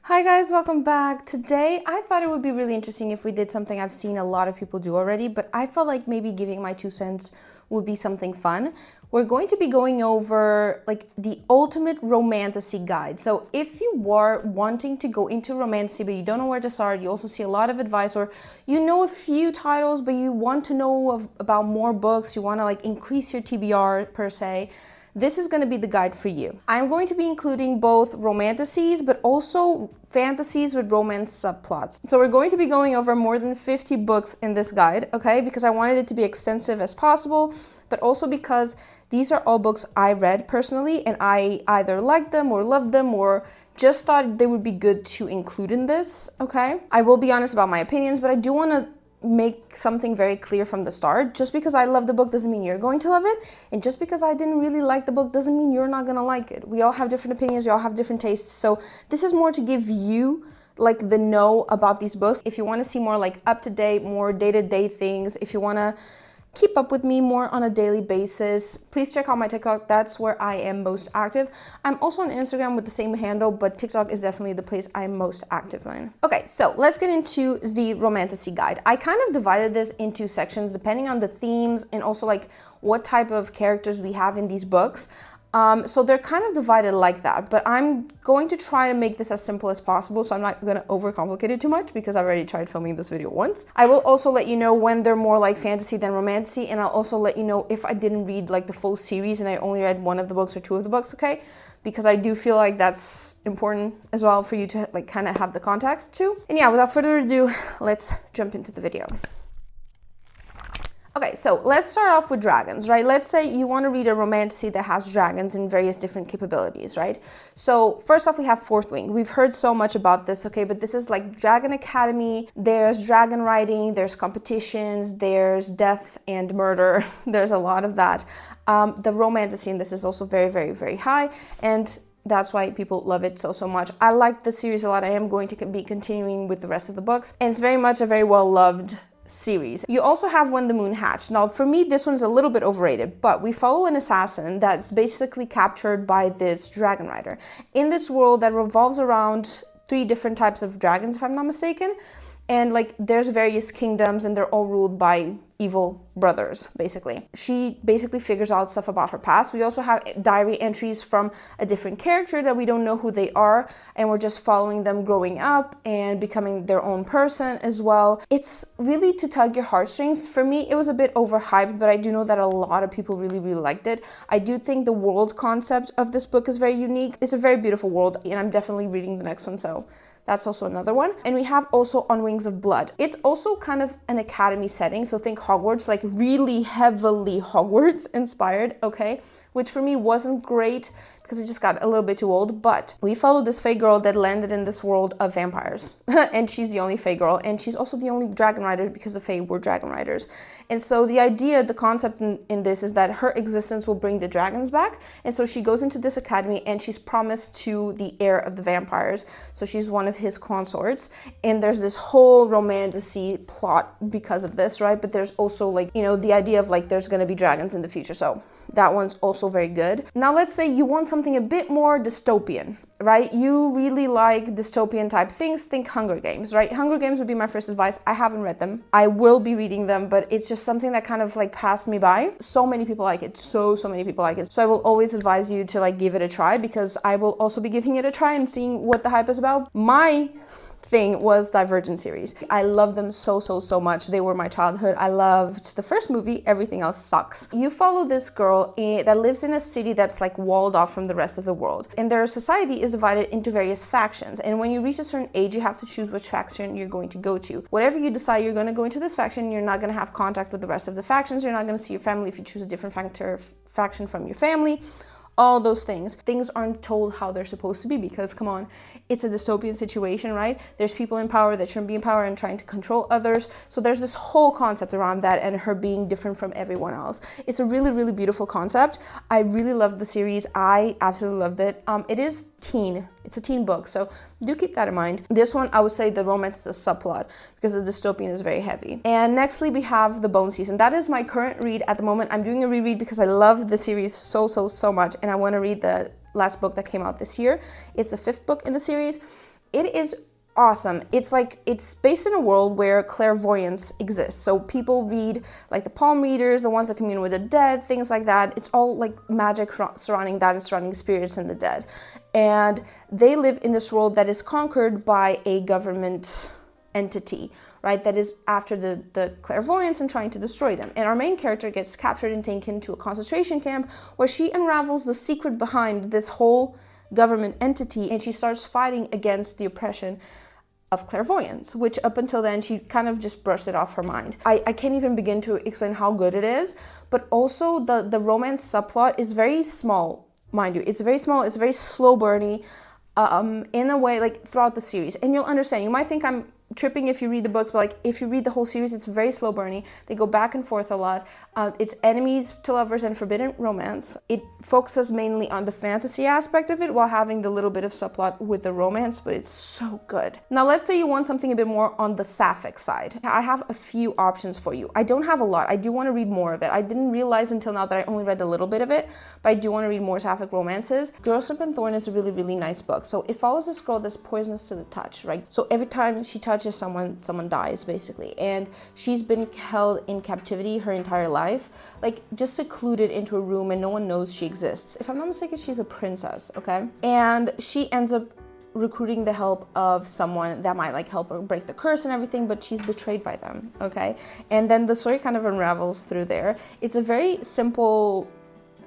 Hi guys, welcome back. Today I thought it would be really interesting if we did something I've seen a lot of people do already, but I felt like maybe giving my 2 cents would be something fun. We're going to be going over like the ultimate romantasy guide. So if you are wanting to go into romantasy but you don't know where to start, you also see a lot of advice, or you know a few titles but you want to know about more books, you want to like increase your TBR per se, this is going to be the guide for you. I'm going to be including both romantasies, but also fantasies with romance subplots. So we're going to be going over more than 50 books in this guide, okay? Because I wanted it to be extensive as possible, but also because these are all books I read personally, and I either liked them or loved them or just thought they would be good to include in this, okay? I will be honest about my opinions, but I do want to make something very clear from the start. Just because I love the book doesn't mean you're going to love it, and just because I didn't really like the book doesn't mean you're not gonna like it. We all have different opinions, we all have different tastes, so this is more to give you like the know about these books. If you want to see more like up-to-date, more day-to-day things, if you want to keep up with me more on a daily basis, please check out my TikTok. That's where I am most active. I'm also on Instagram with the same handle, but TikTok is definitely the place I'm most active in. Okay, so let's get into the romantasy guide. I kind of divided this into sections depending on the themes and also like what type of characters we have in these books. So they're kind of divided like that, but I'm going to try to make this as simple as possible, so I'm not going to overcomplicate it too much because I've already tried filming this video once. I will also let you know when they're more like fantasy than romantasy, and I'll also let you know if I didn't read like the full series and I only read one of the books or two of the books, okay? Because I do feel like that's important as well for you to like kind of have the context too. And yeah, without further ado, let's jump into the video. Okay, so let's start off with dragons, right? Let's say you want to read a romantasy that has dragons in various different capabilities, right? So first off, we have Fourth Wing. We've heard so much about this, okay? But this is like Dragon Academy. There's dragon riding, there's competitions, there's death and murder. There's a lot of that. The romantasy in this is also very, very, very high, and that's why people love it so much. I like the series a lot. I am going to be continuing with the rest of the books, and it's very much a very well-loved series. You also have When the Moon Hatched. Now, for me, this one's a little bit overrated, but we follow an assassin that's basically captured by this dragon rider in this world that revolves around 3 different types of dragons, if I'm not mistaken. And like there's various kingdoms and they're all ruled by evil brothers, basically. She basically figures out stuff about her past. We also have diary entries from a different character that we don't know who they are, and we're just following them growing up and becoming their own person as well. It's really to tug your heartstrings. For me, it was a bit overhyped, but I do know that a lot of people really, really liked it. I do think the world concept of this book is very unique. It's a very beautiful world, and I'm definitely reading the next one, so that's also another one. And we have also On Wings of Blood. It's also kind of an academy setting, so think Hogwarts, like really heavily Hogwarts inspired, okay? Which for me wasn't great because it just got a little bit too old, but we followed this Fae girl that landed in this world of vampires. And she's the only Fae girl, and she's also the only dragon rider because the Fae were dragon riders. And so the idea, the concept in this is that her existence will bring the dragons back, and so she goes into this academy and she's promised to the heir of the vampires, so she's one of his consorts, and there's this whole romantasy plot because of this, right? But there's also like, you know, the idea of like there's gonna be dragons in the future, so that one's also very good. Now let's say you want something a bit more dystopian, right? You really like dystopian type things, think Hunger Games, right? Hunger Games would be my first advice. I haven't read them. I will be reading them, but it's just something that kind of like passed me by. So many people like it, so many people like it. So I will always advise you to like give it a try, because I will also be giving it a try and seeing what the hype is about. My thing was Divergent series. I love them so much. They were my childhood. I loved the first movie. Everything else sucks. You follow this girl that lives in a city that's like walled off from the rest of the world, and their society is divided into various factions, and when you reach a certain age you have to choose which faction you're going to go to. Whatever you decide, you're going to go into this faction. You're not going to have contact with the rest of the factions. You're not going to see your family if you choose a different faction from your family. All those things. Things aren't told how they're supposed to be because, come on, it's a dystopian situation, right? There's people in power that shouldn't be in power and trying to control others. So there's this whole concept around that and her being different from everyone else. It's a really, really beautiful concept. I really loved the series. I absolutely loved it. It is teen. It's a teen book, so do keep that in mind. This one, I would say the romance is a subplot because the dystopian is very heavy. And nextly, we have The Bone Season. That is my current read at the moment. I'm doing a reread because I love the series so much, and I want to read the last book that came out this year. It's the 5th book in the series. It is awesome. It's based in a world where clairvoyance exists. So people read, like the palm readers, the ones that commune with the dead, things like that. It's all like magic surrounding that and surrounding spirits and the dead. And they live in this world that is conquered by a government entity, right, that is after the clairvoyants and trying to destroy them. And our main character gets captured and taken to a concentration camp where she unravels the secret behind this whole government entity, and she starts fighting against the oppression of clairvoyance, which up until then she kind of just brushed it off her mind. I can't even begin to explain how good it is, but also the romance subplot is very small, mind you. It's very small, it's very slow burny, in a way, like throughout the series. And you'll understand, you might think I'm tripping if you read the books, but like if you read the whole series, it's very slow burning. They go back and forth a lot. It's enemies to lovers and forbidden romance. It focuses mainly on the fantasy aspect of it while having the little bit of subplot with the romance, but it's so good. Now let's say you want something a bit more on the Sapphic side. I have a few options for you. I don't have a lot. I do want to read more of it. I didn't realize until now that I only read a little bit of it, but I do want to read more Sapphic romances. Girl, Serpent and Thorn is a really, really nice book. So it follows this girl that's poisonous to the touch, right? So every time she touches someone dies, basically. And she's been held in captivity her entire life, like just secluded into a room, and no one knows she exists. If I'm not mistaken, she's a princess, okay? And she ends up recruiting the help of someone that might like help her break the curse and everything, but she's betrayed by them, okay? And then the story kind of unravels through there. It's a very simple,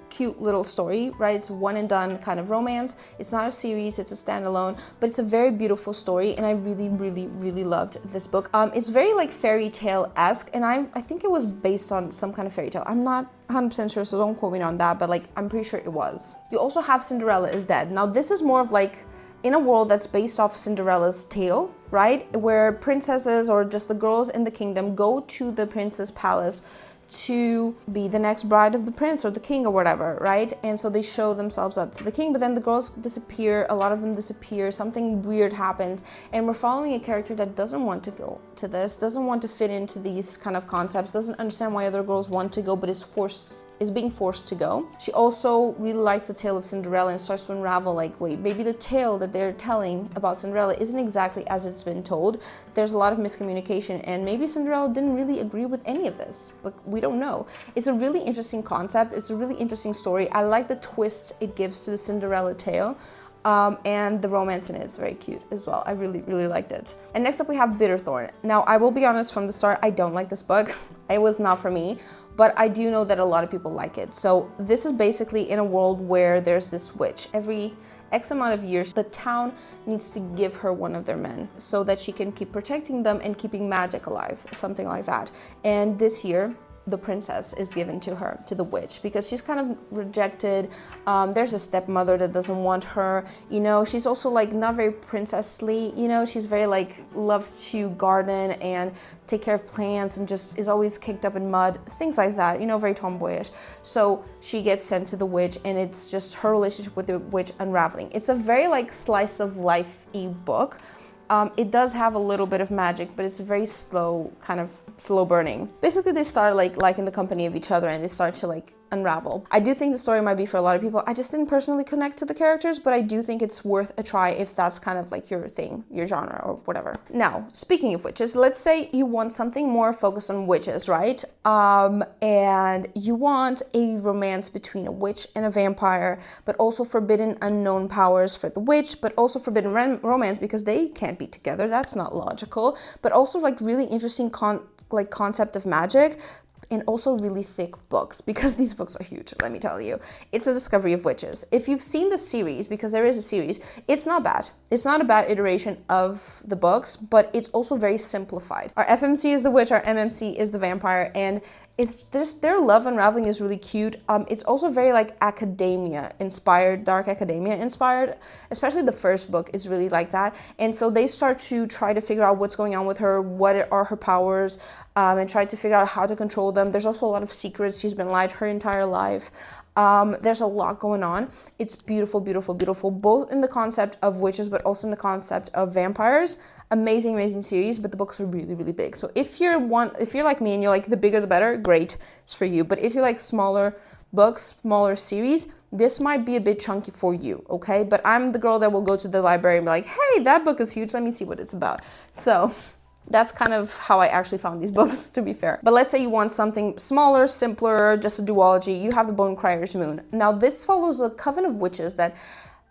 cute little story, right? It's one and done kind of romance. It's not a series, it's a standalone, but it's a very beautiful story, and I really, really, really loved this book. It's very like fairy tale-esque, and I think it was based on some kind of fairy tale. I'm not 100% sure, so don't quote me on that, but like I'm pretty sure it was. You also have Cinderella is Dead. Now this is more of like in a world that's based off Cinderella's tale, right? Where princesses or just the girls in the kingdom go to the prince's palace to be the next bride of the prince or the king or whatever, right? And so they show themselves up to the king, but then the girls disappear, a lot of them disappear, something weird happens, and we're following a character that doesn't want to go to this, doesn't want to fit into these kind of concepts, doesn't understand why other girls want to go, but is being forced to go. She also really likes the tale of Cinderella and starts to unravel, like, wait, maybe the tale that they're telling about Cinderella isn't exactly as it's been told. There's a lot of miscommunication, and maybe Cinderella didn't really agree with any of this, but we don't know. It's a really interesting concept. It's a really interesting story. I like the twist it gives to the Cinderella tale. And the romance in it is very cute as well. I really, really liked it. And next up we have Bitterthorn. Now, I will be honest from the start, I don't like this book. It was not for me, but I do know that a lot of people like it. So this is basically in a world where there's this witch. Every X amount of years, the town needs to give her one of their men so that she can keep protecting them and keeping magic alive, something like that. And this year, the princess is given to her, to the witch, because she's kind of rejected. There's a stepmother that doesn't want her, you know. She's also like not very princessly, you know. She's very like loves to garden and take care of plants and just is always kicked up in mud, things like that, you know, very tomboyish. So she gets sent to the witch, and it's just her relationship with the witch unraveling. It's a very like slice of life-y book. It does have a little bit of magic, but it's very slow, kind of slow burning. Basically, they start like in the company of each other, and they start to like unravel. I do think the story might be for a lot of people. I just didn't personally connect to the characters, but I do think it's worth a try if that's kind of like your thing, your genre or whatever. Now, speaking of witches, let's say you want something more focused on witches, right? And you want a romance between a witch and a vampire, but also forbidden unknown powers for the witch, but also forbidden romance because they can't be together. That's not logical. But also like really interesting concept of magic, and also really thick books, because these books are huge, let me tell you. It's a discovery of witches. If you've seen the series, because there is a series, it's not bad. It's not a bad iteration of the books, but it's also very simplified. Our FMC is the witch, our MMC is the vampire, and it's just their love unraveling is really cute. It's also very like academia inspired, dark academia inspired, especially the first book is really like that. And so they start to try to figure out what's going on with her, what are her powers, and try to figure out how to control them. There's also a lot of secrets. She's been lied her entire life. There's a lot going on. It's beautiful, beautiful, beautiful, both in the concept of witches, but also in the concept of vampires. Amazing, amazing series, but the books are really, really big. So if you're like me and you're like the bigger the better, great, it's for you. But if you like smaller books, smaller series, this might be a bit chunky for you, okay? But I'm the girl that will go to the library and be like, hey, that book is huge, let me see what it's about. So that's kind of how I actually found these books, to be fair. But let's say you want something smaller, simpler, just a duology. You have the Bonecryer's Moon. Now, this follows a coven of witches that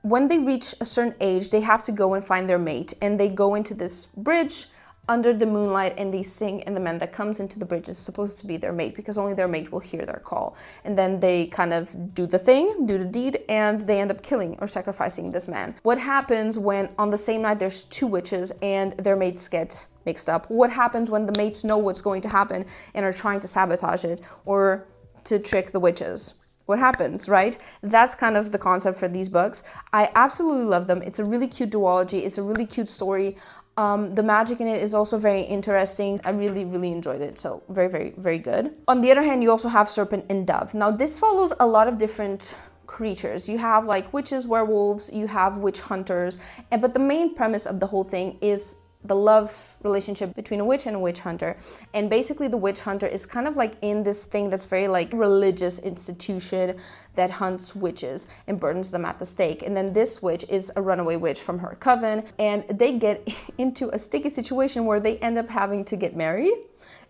when they reach a certain age, they have to go and find their mate. And they go into this bridge under the moonlight and they sing, and the man that comes into the bridge is supposed to be their mate because only their mate will hear their call. And then they kind of do the thing, do the deed, and they end up killing or sacrificing this man. What happens when on the same night there's two witches and their mates get mixed up? What happens when the mates know what's going to happen and are trying to sabotage it or to trick the witches? What happens, right? That's kind of the concept for these books. I absolutely love them. It's a really cute duology. It's a really cute story. The magic in it is also very interesting. I really, really enjoyed it. So very, very, very good. On the other hand, you also have Serpent and Dove. Now, this follows a lot of different creatures. You have like witches, werewolves, you have witch hunters. But the main premise of the whole thing is the love relationship between a witch and a witch hunter. And basically the witch hunter is kind of like in this thing that's very like religious institution that hunts witches and burns them at the stake. And then this witch is a runaway witch from her coven, and they get into a sticky situation where they end up having to get married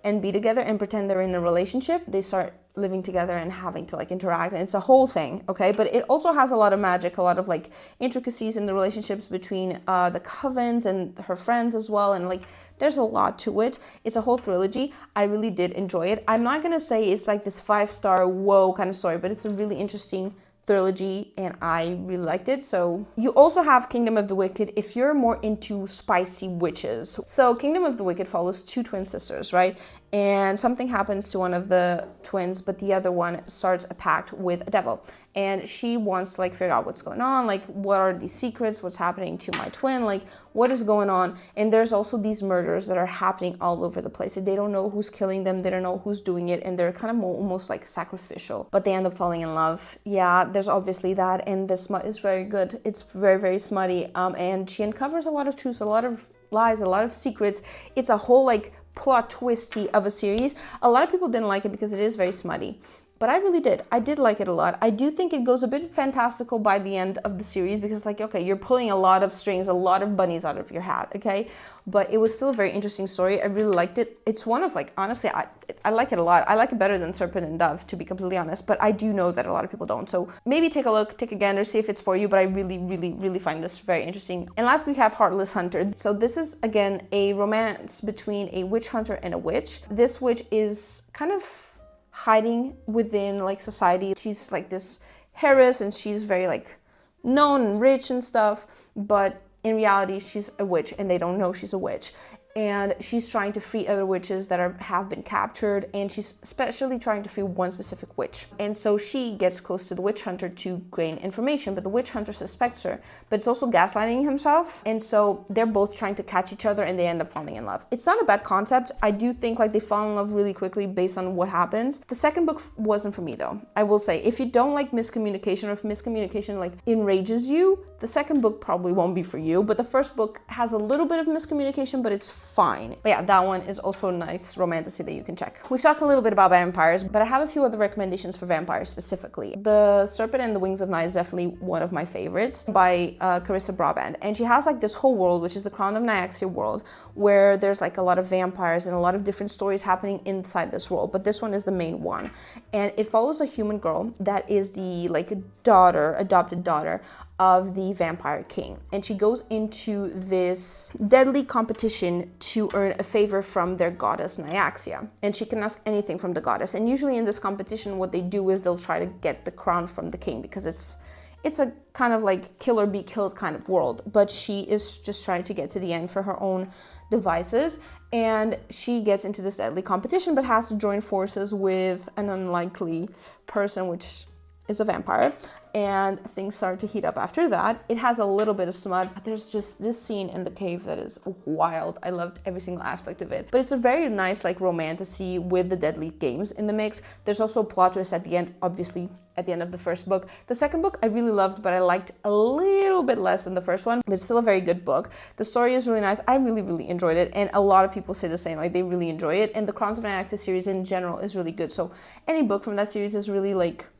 and be together and pretend they're in a relationship. They start living together and having to like interact, and it's a whole thing, okay? But it also has a lot of magic, a lot of like intricacies in the relationships between the covens and her friends as well, and like there's a lot to it. It's a whole trilogy. I really did enjoy it. I'm not gonna say it's like this 5-star whoa kind of story, but it's a really interesting trilogy and I really liked it. So you also have Kingdom of the Wicked if you're more into spicy witches. So Kingdom of the Wicked follows two twin sisters, right? And something happens to one of the twins, but the other one starts a pact with a devil. And she wants to like figure out what's going on, like what are these secrets, what's happening to my twin, like what is going on. And there's also these murders that are happening all over the place. They don't know who's killing them, they don't know who's doing it, and they're kind of almost like sacrificial. But they end up falling in love. Yeah, there's obviously that, and the smut is very good. It's very, very smutty. And she uncovers a lot of truths, a lot of lies, a lot of secrets. It's a whole like plot twisty of a series. A lot of people didn't like it because it is very smutty, but I really did. I did like it a lot. I do think it goes a bit fantastical by the end of the series because like, okay, you're pulling a lot of strings, a lot of bunnies out of your hat, okay? But it was still a very interesting story. I really liked it. It's one of like, honestly, I like it a lot. I like it better than Serpent and Dove, to be completely honest, but I do know that a lot of people don't. So maybe take a look, take a gander, see if it's for you, but I really, really, really find this very interesting. And last we have Heartless Hunter. So this is, again, a romance between a witch hunter and a witch. This witch is kind of hiding within like society. She's like this heiress and she's very like known and rich and stuff, but in reality she's a witch and they don't know she's a witch. And she's trying to free other witches that have been captured, and she's especially trying to free one specific witch. And so she gets close to the witch hunter to gain information, but the witch hunter suspects her, but it's also gaslighting himself. And so they're both trying to catch each other and they end up falling in love. It's not a bad concept. I do think like they fall in love really quickly based on what happens. The second book wasn't for me though. I will say, if you don't like miscommunication, or if miscommunication like enrages you, the second book probably won't be for you. But the first book has a little bit of miscommunication, but it's fine. But yeah, that one is also a nice romantasy that you can check. We've talked a little bit about vampires, but I have a few other recommendations for vampires specifically. The Serpent and the Wings of Night is definitely one of my favorites, by Carissa Brabant. And she has like this whole world, which is the Crown of Nyaxia world, where there's like a lot of vampires and a lot of different stories happening inside this world. But this one is the main one. And it follows a human girl that is the like adopted daughter of the vampire king, and she goes into this deadly competition to earn a favor from their goddess Nyaxia, and she can ask anything from the goddess. And usually in this competition what they do is they'll try to get the crown from the king, because it's a kind of like kill or be killed kind of world, but she is just trying to get to the end for her own devices. And she gets into this deadly competition but has to join forces with an unlikely person, which is a vampire, and things start to heat up after that. It has a little bit of smut, but there's just this scene in the cave that is wild. I loved every single aspect of it. But it's a very nice like romantasy with the deadly games in the mix. There's also a plot twist at the end, obviously at the end of the first book. The second book I really loved, but I liked a little bit less than the first one, but it's still a very good book. The story is really nice. I really, really enjoyed it, and a lot of people say the same, like they really enjoy it. And the Crowns of Nyaxia series in general is really good. So any book from that series is really like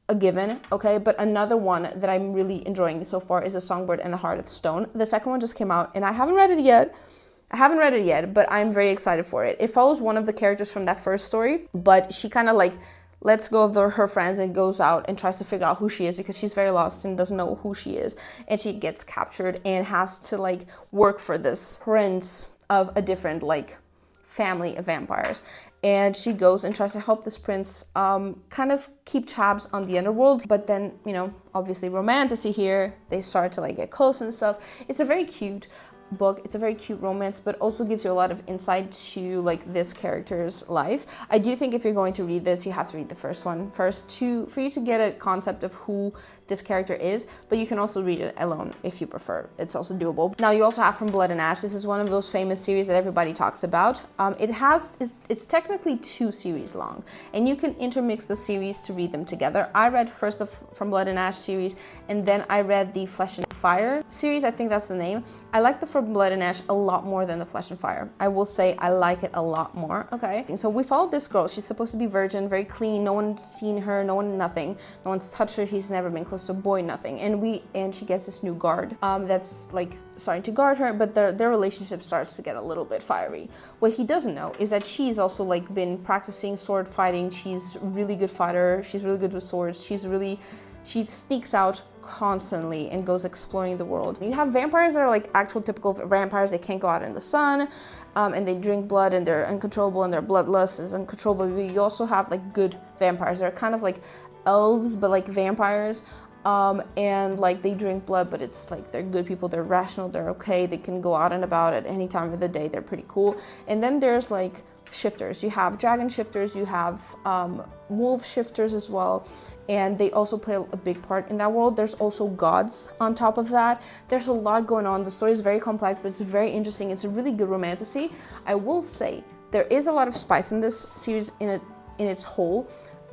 a given, okay? But another one that I'm really enjoying so far is A Songbird and the Heart of Stone. The second one just came out and I haven't read it yet, but I'm very excited for it. It follows one of the characters from that first story, but she kind of like lets go of her friends and goes out and tries to figure out who she is because she's very lost and doesn't know who she is. And she gets captured and has to like work for this prince of a different like family of vampires. And she goes and tries to help this prince kind of keep tabs on the underworld. But then, you know, obviously Romantasy here, they start to like get close and stuff. It's a very cute book. It's a very cute romance, but also gives you a lot of insight to like this character's life. I do think if you're going to read this, you have to read the first one first for you to get a concept of who this character is, but you can also read it alone if you prefer. It's also doable. Now you also have From Blood and Ash. This is one of those famous series that everybody talks about. It's technically 2 series long, and you can intermix the series to read them together. I read first of From Blood and Ash series, and then I read the Flesh and Fire series. I think that's the name. I like the From Blood and Ash a lot more than the Flesh and Fire. I will say I like it a lot more, okay? And so we followed this girl. She's supposed to be virgin, very clean. No one's seen her, nothing. No one's touched her. She's never been close to a boy, nothing. And she gets this new guard that's like starting to guard her, but their relationship starts to get a little bit fiery. What he doesn't know is that she's also like been practicing sword fighting. She's a really good fighter. She's really good with swords. She sneaks out constantly and goes exploring the world. You have vampires that are like actual typical vampires. They can't go out in the sun, and they drink blood, and they're uncontrollable, and their bloodlust is uncontrollable. But you also have like good vampires. They're kind of like elves, but like vampires. And like they drink blood, but it's like they're good people. They're rational. They're okay. They can go out and about at any time of the day. They're pretty cool. And then there's like shifters. You have dragon shifters. You have wolf shifters as well. And they also play a big part in that world. There's also gods on top of that. There's a lot going on. The story is very complex, but it's very interesting. It's a really good romantasy. I will say there is a lot of spice in this series in its whole,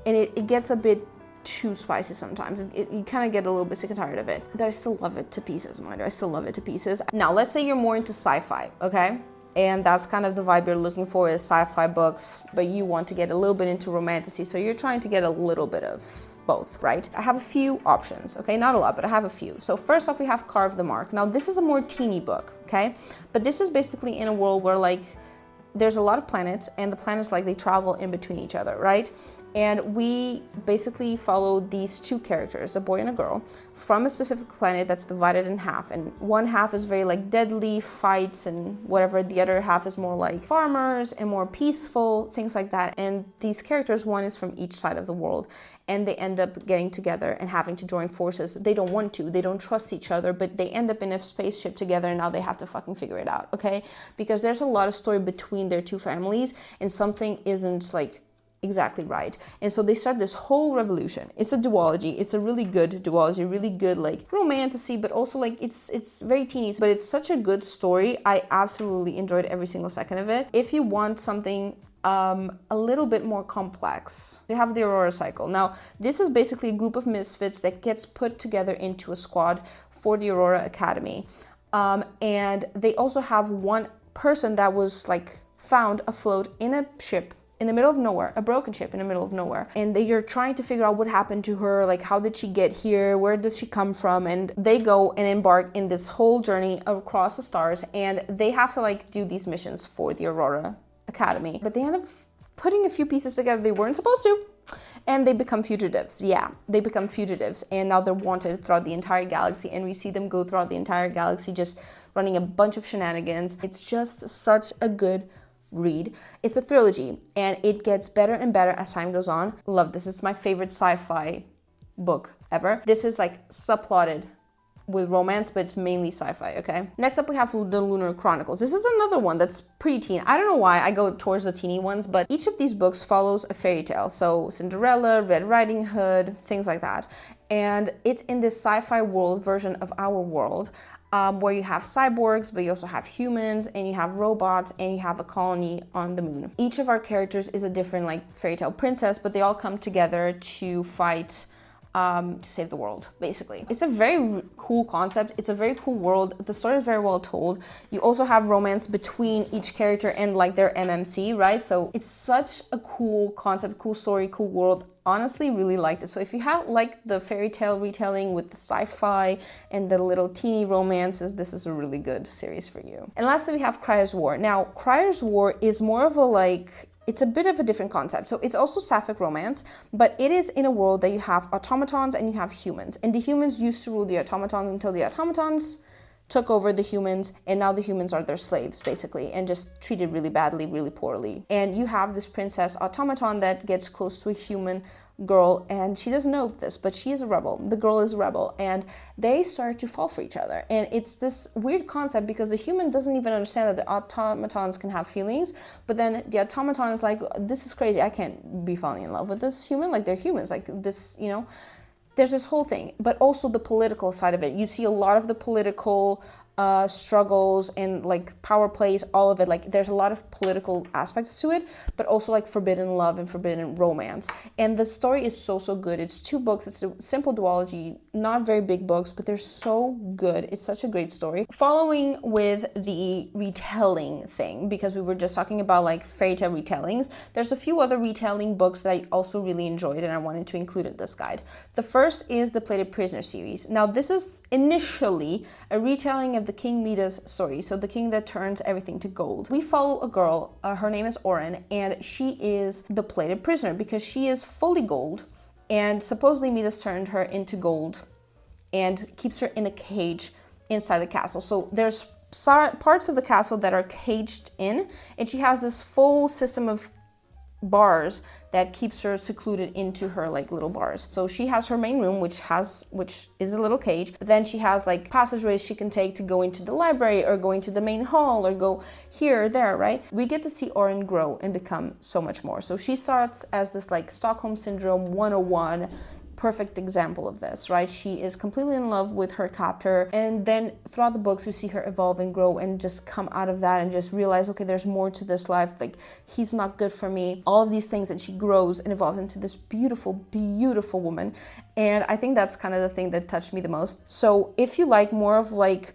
and it gets a bit too spicy sometimes. You kind of get a little bit sick and tired of it. But I still love it to pieces, mind you. I still love it to pieces. Now, let's say you're more into sci-fi, okay? And that's kind of the vibe you're looking for, is sci-fi books, but you want to get a little bit into romantasy, so you're trying to get a little bit of both, right? I have a few options, okay? Not a lot, but I have a few. So first off, we have Carve the Mark. Now, this is a more teeny book, okay? But this is basically in a world where like there's a lot of planets, and the planets like they travel in between each other, right? And we basically follow these 2 characters, a boy and a girl, from a specific planet that's divided in half. And one half is very like deadly fights and whatever. The other half is more like farmers and more peaceful, things like that. And these characters, one is from each side of the world, and they end up getting together and having to join forces. They don't want to, they don't trust each other, but they end up in a spaceship together, and now they have to fucking figure it out, okay? Because there's a lot of story between their 2 families, and something isn't like exactly right. And so they start this whole revolution. It's a duology. It's a really good duology, really good like romantasy, but also like it's very teeny, but it's such a good story. I absolutely enjoyed every single second of it. If you want something a little bit more complex, they have the Aurora Cycle. Now, this is basically a group of misfits that gets put together into a squad for the Aurora Academy. And they also have one person that was like found afloat in a ship in the middle of nowhere, a broken ship in the middle of nowhere. And you're trying to figure out what happened to her, like how did she get here, where does she come from? And they go and embark in this whole journey across the stars, and they have to like do these missions for the Aurora Academy. But they end up putting a few pieces together they weren't supposed to, and they become fugitives. Yeah, they become fugitives, and now they're wanted throughout the entire galaxy, and we see them go throughout the entire galaxy just running a bunch of shenanigans. It's just such a good read. It's a trilogy, and it gets better and better as time goes on. Love this. It's my favorite sci-fi book ever. This is like subplotted with romance, but it's mainly sci-fi, okay? Next up, we have the Lunar Chronicles. This is another one that's pretty teen. I don't know why I go towards the teeny ones, but each of these books follows a fairy tale. So Cinderella, Red Riding Hood, things like that. And it's in this sci-fi world version of our world, where you have cyborgs, but you also have humans, and you have robots, and you have a colony on the moon. Each of our characters is a different like fairy tale princess, but they all come together to fight to save the world, basically. It's a very cool concept. It's a very cool world. The story is very well told. You also have romance between each character and like their MMC, right? So it's such a cool concept, cool story, cool world. honestly really liked it. So if you have like the fairy tale retelling with the sci-fi and the little teeny romances, this is a really good series for you. And lastly, we have Cryer's War. Now, Cryer's War is more of a like, it's a bit of a different concept. So it's also Sapphic romance, but it is in a world that you have automatons and you have humans. And the humans used to rule the automatons until the automatons took over the humans, and now the humans are their slaves basically, and just treated really badly, really poorly. And you have this princess automaton that gets close to a human girl, and she doesn't know this, but she is a rebel. The girl is a rebel, and they start to fall for each other. And it's this weird concept because the human doesn't even understand that the automatons can have feelings, but then the automaton is like, this is crazy, I can't be falling in love with this human, like they're humans, like this, you know. There's this whole thing, but also the political side of it. You see a lot of the political struggles and like power plays, all of it. Like there's a lot of political aspects to it, but also like forbidden love and forbidden romance. And the story is so good. It's 2 books. It's a simple duology, not very big books, but they're so good. It's such a great story. Following with the retelling thing, because we were just talking about like fairy tale retellings, there's a few other retelling books that I also really enjoyed and I wanted to include in this guide. The first is the Plated Prisoner series. Now this is initially a retelling of the King Midas story, so the king that turns everything to gold. We follow a girl, her name is Oren, and she is the plated prisoner because she is fully gold, and supposedly Midas turned her into gold and keeps her in a cage inside the castle. So there's parts of the castle that are caged in, and she has this full system of bars that keeps her secluded into her like little bars. So she has her main room, which is a little cage, but then she has like passageways she can take to go into the library or go into the main hall or go here or there, right? We get to see Oren grow and become so much more. So she starts as this like Stockholm Syndrome 101 perfect example of this, right? She is completely in love with her captor, and then throughout the books you see her evolve and grow and just come out of that and just realize, okay, there's more to this life, like he's not good for me, all of these things, and she grows and evolves into this beautiful woman. And I think that's kind of the thing that touched me the most. So if you like more of like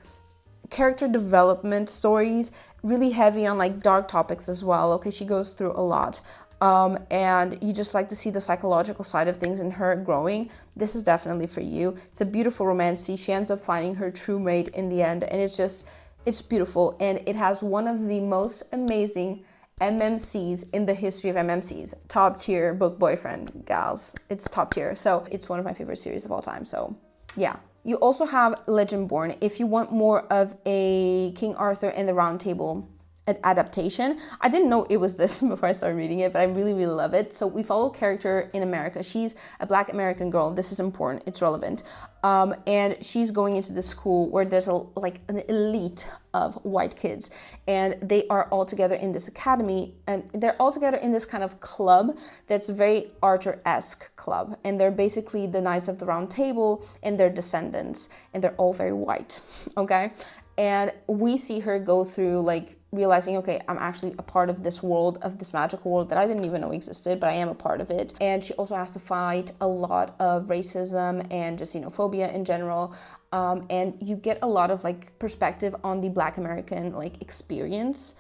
character development stories, really heavy on like dark topics as well, okay, she goes through a lot, and you just like to see the psychological side of things and her growing, this is definitely for you. It's a beautiful romance. She ends up finding her true mate in the end, and it's beautiful, and it has one of the most amazing MMCs in the history of MMCs. Top tier book boyfriend, gals. It's top tier. So it's one of my favorite series of all time. So yeah. You also have Legendborn if you want more of a King Arthur and the Round Table adaptation. I didn't know it was this before I started reading it, but I really love it. So we follow a character in America. She's a Black American girl. This is important. It's relevant. And she's going into the school where there's an elite of white kids, and they are all together in this academy, and they're all together in this kind of club that's very Arthur-esque club, and they're basically the Knights of the Round Table and their descendants, and they're all very white, okay? And we see her go through like realizing, okay, I'm actually a part of this world, of this magical world that I didn't even know existed, but I am a part of it. And she also has to fight a lot of racism and just xenophobia in general. And you get a lot of like perspective on the Black American like experience,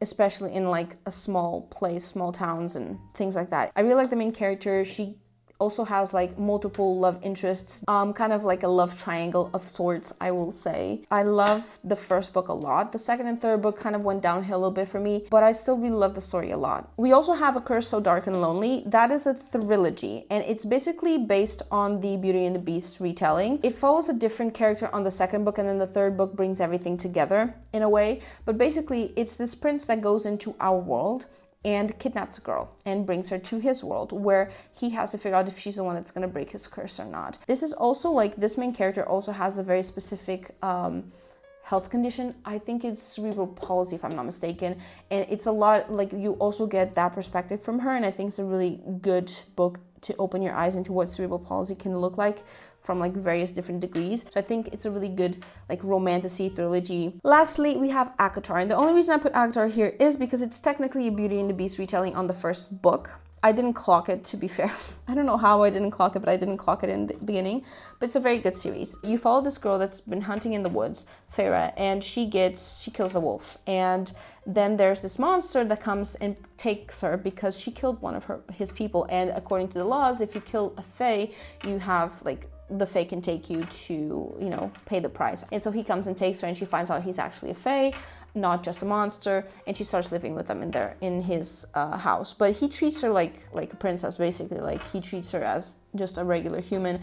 especially in like a small place, small towns and things like that. I really like the main character. She also has like multiple love interests, kind of like a love triangle of sorts, I will say. I love the first book a lot. The second and third book kind of went downhill a little bit for me, but I still really love the story a lot. We also have A Curse So Dark and Lonely. That is a trilogy, and it's basically based on the Beauty and the Beast retelling. It follows a different character on the second book, and then the third book brings everything together in a way. But basically, it's this prince that goes into our world and kidnaps a girl and brings her to his world, where he has to figure out if she's the one that's going to break his curse or not. This is also like, this main character also has a very specific health condition. I think it's cerebral palsy, if I'm not mistaken, and it's a lot like, you also get that perspective from her, and I think it's a really good book to open your eyes into what cerebral palsy can look like from like various different degrees. So I think it's a really good like romantasy trilogy. Lastly, we have ACOTAR, and the only reason I put ACOTAR here is because it's technically a Beauty and the Beast retelling on the first book. I didn't clock it, to be fair. I don't know how I didn't clock it, but I didn't clock it in the beginning. But it's a very good series. You follow this girl that's been hunting in the woods, Farah, and she kills a wolf. And then there's this monster that comes and takes her because she killed one of his people. And according to the laws, if you kill a fae, you have like, the fae can take you to, you know, pay the price. And so he comes and takes her, and she finds out he's actually a fae, not just a monster, and she starts living with them in his house. But he treats her like a princess, basically. Like, he treats her as just a regular human,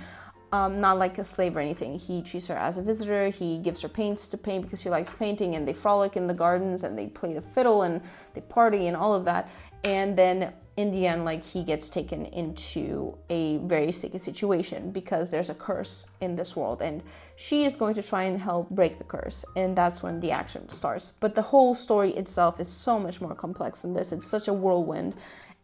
not like a slave or anything. He treats her as a visitor. He gives her paints to paint because she likes painting, and they frolic in the gardens, and they play the fiddle, and they party, and all of that. And then in the end, like, he gets taken into a very sticky situation because there's a curse in this world, and she is going to try and help break the curse, and that's when the action starts. But the whole story itself is so much more complex than this. It's such a whirlwind,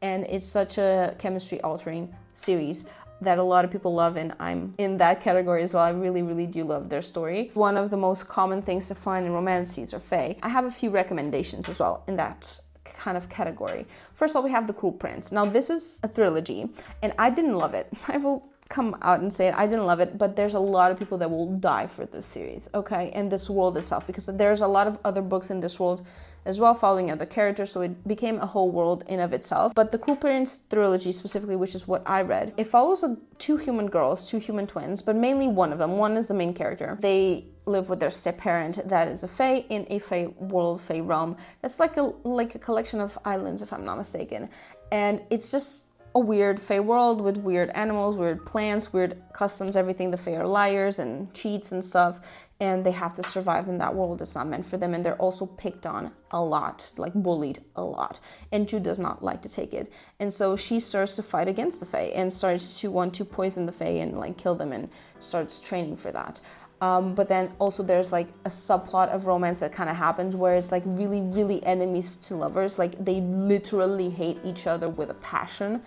and it's such a chemistry-altering series that a lot of people love, and I'm in that category as well. I really, really do love their story. One of the most common things to find in romances or fae. I have a few recommendations as well in that kind of category. First of all, we have The Cruel Prince. Now, this is a trilogy, and I didn't love it. I will come out and say it. I didn't love it, but there's a lot of people that will die for this series, okay, and this world itself, because there's a lot of other books in this world as well, following other characters, so it became a whole world in of itself. But the Cruel Prince trilogy specifically, which is what I read, it follows two human girls, two human twins, but mainly one of them. One is the main character. They live with their step-parent that is a fae in a fae world, fae realm. That's like a collection of islands, if I'm not mistaken. And it's just a weird fae world with weird animals, weird plants, weird customs, everything. The fae are liars and cheats and stuff, and they have to survive in that world. It's not meant for them, and they're also picked on a lot, like bullied a lot, and Jude does not like to take it. And so she starts to fight against the fae and starts to want to poison the fae and like kill them, and starts training for that. But then also there's like a subplot of romance that kind of happens where it's like really, really enemies to lovers. Like, they literally hate each other with a passion,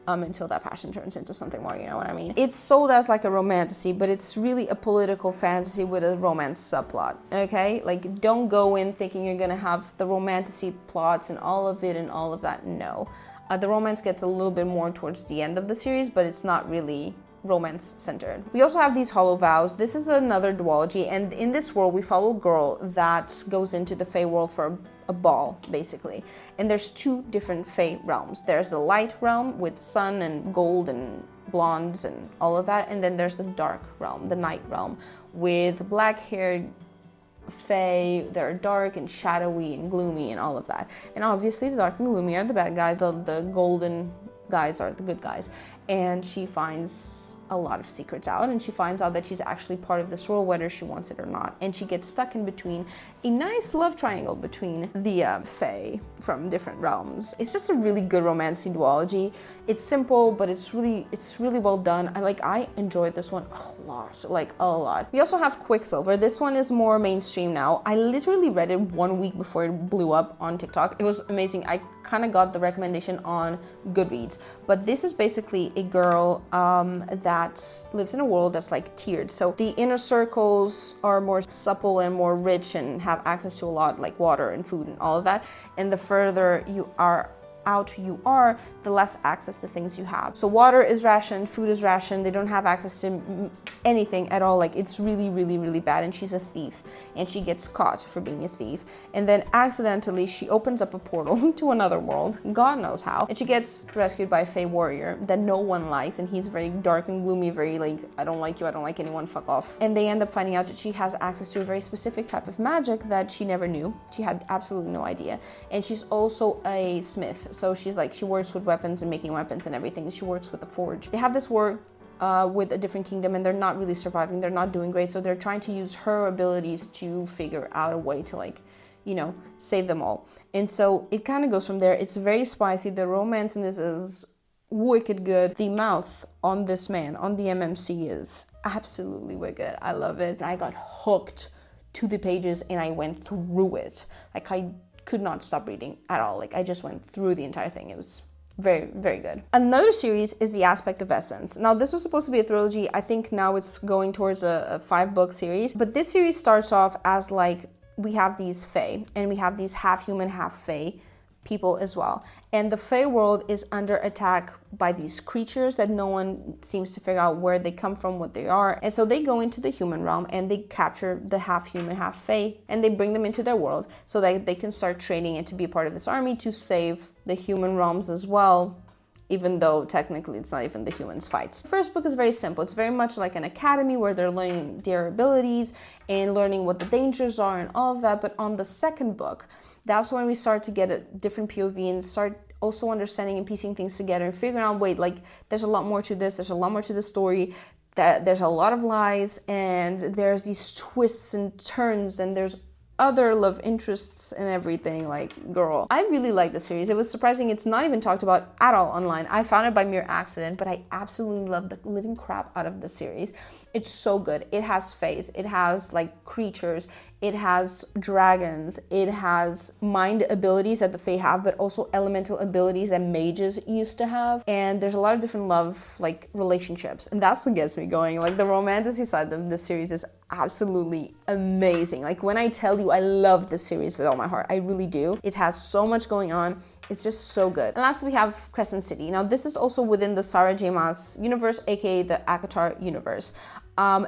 until that passion turns into something more, you know what I mean? It's sold as like a romantasy, but it's really a political fantasy with a romance subplot, okay? Like, don't go in thinking you're gonna have the romantasy plots and all of it and all of that. No. The romance gets a little bit more towards the end of the series, but it's not really romance centered. We also have these hollow vows. This is another duology, and in this world we follow a girl that goes into the fae world for a ball, basically. And there's two different fae realms. There's the light realm with sun and gold and blondes and all of that, and then there's the dark realm, the night realm, with black-haired fae that are dark and shadowy and gloomy and all of that. And obviously the dark and gloomy are the bad guys, the golden guys are the good guys. And she finds a lot of secrets out, and she finds out that she's actually part of this world, whether she wants it or not. And she gets stuck in between a nice love triangle between the fae from different realms. It's just a really good romantic duology. It's simple, but it's really well done. I enjoyed this one a lot. We also have Quicksilver. This one is more mainstream now. I literally read it 1 week before it blew up on TikTok. It was amazing. I kind of got the recommendation on Goodreads, but this is basically a girl that lives in a world that's like tiered. So the inner circles are more supple and more rich and have access to a lot, like water and food and all of that. And the further you are out you are, the less access to things you have. So water is rationed, food is rationed, they don't have access to anything at all. Like, it's really bad. And she's a thief, and she gets caught for being a thief, and then accidentally she opens up a portal to another world, God knows how, and she gets rescued by a fae warrior that no one likes, and he's very dark and gloomy, very like, I don't like you, I don't like anyone, fuck off. And they end up finding out that she has access to a very specific type of magic that she never knew. She had absolutely no idea. And she's also a smith. So she works with weapons and making weapons and everything. She works with the forge. They have this war with a different kingdom, and they're not really surviving. They're not doing great. So they're trying to use her abilities to figure out a way to save them all. And so it kind of goes from there. It's very spicy. The romance in this is wicked good. The mouth on this man, on the MMC, is absolutely wicked. I love it. I got hooked to the pages and I went through it. I could not stop reading at all. I just went through the entire thing. It was very good. Another series is The Aspect of Essence. Now, this was supposed to be a trilogy. I think now it's going towards a 5-book series. But this series starts off as we have these fae, and we have these half human, half fae people as well. And the Fae world is under attack by these creatures that no one seems to figure out where they come from, what they are. And so they go into the human realm and they capture the half human, half Fae, and they bring them into their world so that they can start training and to be a part of this army to save the human realms as well, even though technically it's not even the humans' fights. The first book is very simple. It's very much like an academy where they're learning their abilities and learning what the dangers are and all of that. But on the second book, that's when we start to get a different POV and start also understanding and piecing things together and figuring out, wait, like there's a lot more to this, there's a lot more to the story, that there's a lot of lies, and there's these twists and turns, and there's other love interests and everything. Like, girl, I really like the series. It was surprising it's not even talked about at all online. I found it by mere accident, but I absolutely love the living crap out of the series. It's so good. It has faes, it has like creatures, it has dragons, it has mind abilities that the Fae have, but also elemental abilities that mages used to have. And there's a lot of different love like relationships, and that's what gets me going. Like, the romantasy side of this series is absolutely amazing. Like, when I tell you I love this series with all my heart, I really do. It has so much going on. It's just so good. And last we have Crescent City. Now this is also within the Sarah J. Maas universe, aka the ACOTAR universe.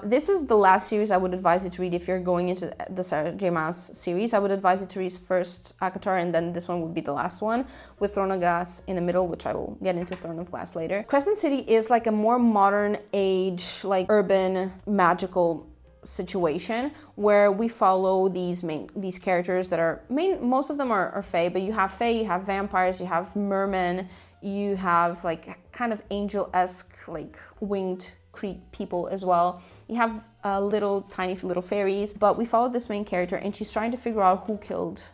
This is the last series I would advise you to read if you're going into the Sarah J. Maas series. I would advise you to read first ACOTAR, and then this one would be the last one, with Throne of Glass in the middle, which I will get into Throne of Glass later. Crescent City is like a more modern age, like urban, magical situation where we follow these characters that are most of them are Fae, but you have Fae, you have vampires, you have mermen, you have like kind of angel-esque like winged people as well. You have tiny little fairies, but we follow this main character and she's trying to figure out who killed